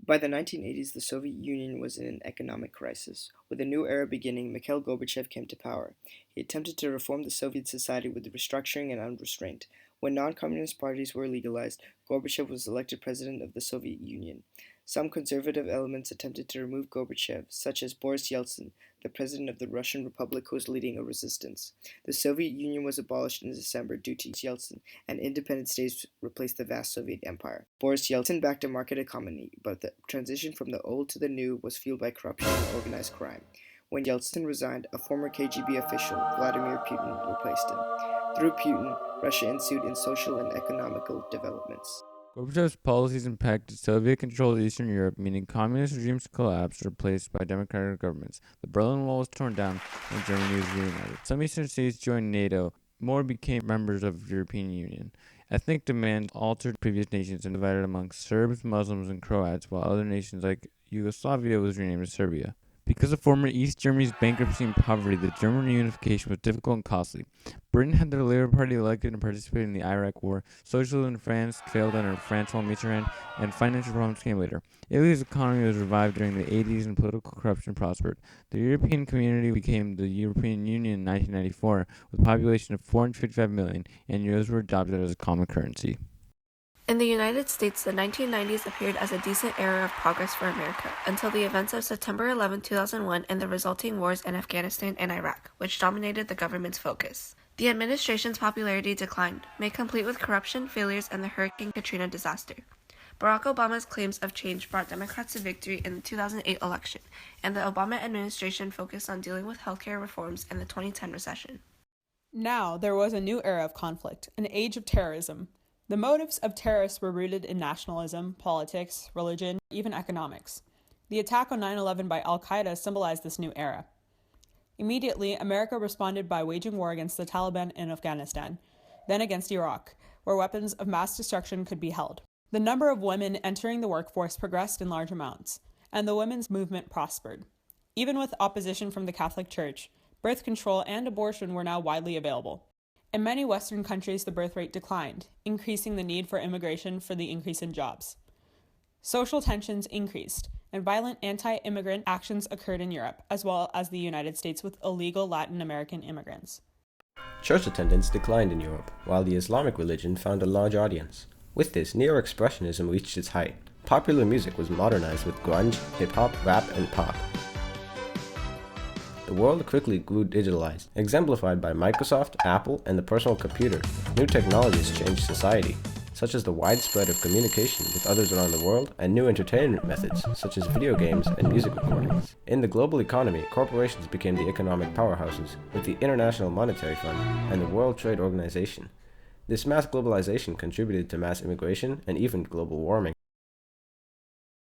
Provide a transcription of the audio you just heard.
By the 1980s, the Soviet Union was in an economic crisis. With a new era beginning, Mikhail Gorbachev came to power. He attempted to reform the Soviet society with restructuring and unrestraint. When non-communist parties were legalized, Gorbachev was elected president of the Soviet Union. Some conservative elements attempted to remove Gorbachev, such as Boris Yeltsin, the president of the Russian Republic who was leading a resistance. The Soviet Union was abolished in December due to Yeltsin, and independent states replaced the vast Soviet empire. Boris Yeltsin backed a market economy, but the transition from the old to the new was fueled by corruption and organized crime. When Yeltsin resigned, a former KGB official, Vladimir Putin, replaced him. Through Putin, Russia ensued in social and economical developments. Gorbachev's policies impacted Soviet-controlled Eastern Europe, meaning communist regimes collapsed, replaced by democratic governments. The Berlin Wall was torn down, and Germany was reunited. Some eastern states joined NATO. More became members of the European Union. Ethnic demands altered previous nations and divided among Serbs, Muslims, and Croats, while other nations like Yugoslavia was renamed as Serbia. Because of former East Germany's bankruptcy and poverty, the German reunification was difficult and costly. Britain had the Labour Party elected and participated in the Iraq War. Socialism in France failed under François Mitterrand, and financial problems came later. Italy's economy was revived during the 80s and political corruption prospered. The European community became the European Union in 1994 with a population of 455 million, and euros were adopted as a common currency. In the United States, the 1990s appeared as a decent era of progress for America, until the events of September 11, 2001 and the resulting wars in Afghanistan and Iraq, which dominated the government's focus. The administration's popularity declined, made complete with corruption, failures, and the Hurricane Katrina disaster. Barack Obama's claims of change brought Democrats to victory in the 2008 election, and the Obama administration focused on dealing with healthcare reforms and the 2010 recession. Now there was a new era of conflict, an age of terrorism. The motives of terrorists were rooted in nationalism, politics, religion, even economics. The attack on 9/11 by al-Qaeda symbolized this new era. Immediately, America responded by waging war against the Taliban in Afghanistan, then against Iraq, where weapons of mass destruction could be held. The number of women entering the workforce progressed in large amounts, and the women's movement prospered. Even with opposition from the Catholic Church, birth control and abortion were now widely available. In many Western countries, the birth rate declined, increasing the need for immigration for the increase in jobs. Social tensions increased, and violent anti-immigrant actions occurred in Europe, as well as the United States with illegal Latin American immigrants. Church attendance declined in Europe, while the Islamic religion found a large audience. With this, neo-expressionism reached its height. Popular music was modernized with grunge, hip-hop, rap, and pop. The world quickly grew digitalized, exemplified by Microsoft, Apple, and the personal computer. New technologies changed society, such as the widespread of communication with others around the world, and new entertainment methods, such as video games and music recordings. In the global economy, corporations became the economic powerhouses, with the International Monetary Fund and the World Trade Organization. This mass globalization contributed to mass immigration and even global warming.